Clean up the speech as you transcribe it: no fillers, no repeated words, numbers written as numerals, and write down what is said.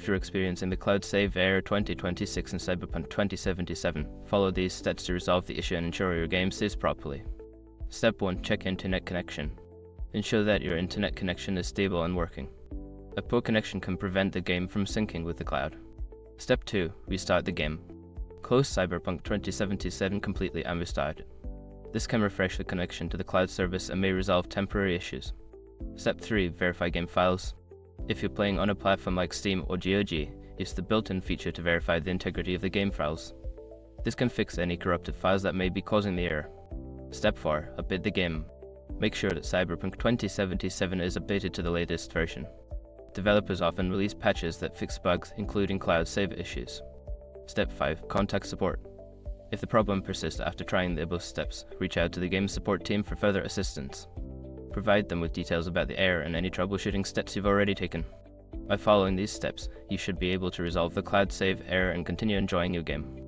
you're experiencing the cloud save error 2026 in Cyberpunk 2077, follow these steps to resolve the issue and ensure your game saves properly. Step 1. Check internet connection. Ensure that your internet connection is stable and working. A poor connection can prevent the game from syncing with the cloud. Step 2. Restart the game. Close Cyberpunk 2077 completely and restart it. This can refresh the connection to the cloud service and may resolve temporary issues. Step 3. Verify game files. If you're playing on a platform like Steam or GOG, use the built-in feature to verify the integrity of the game files. This can fix any corrupted files that may be causing the error. Step 4. Update the game. Make sure that Cyberpunk 2077 is updated to the latest version. Developers often release patches that fix bugs, including cloud save issues. Step 5. Contact support. If the problem persists after trying the above steps, reach out to the game support team for further assistance. Provide them with details about the error and any troubleshooting steps you've already taken. By following these steps, you should be able to resolve the cloud save error and continue enjoying your game.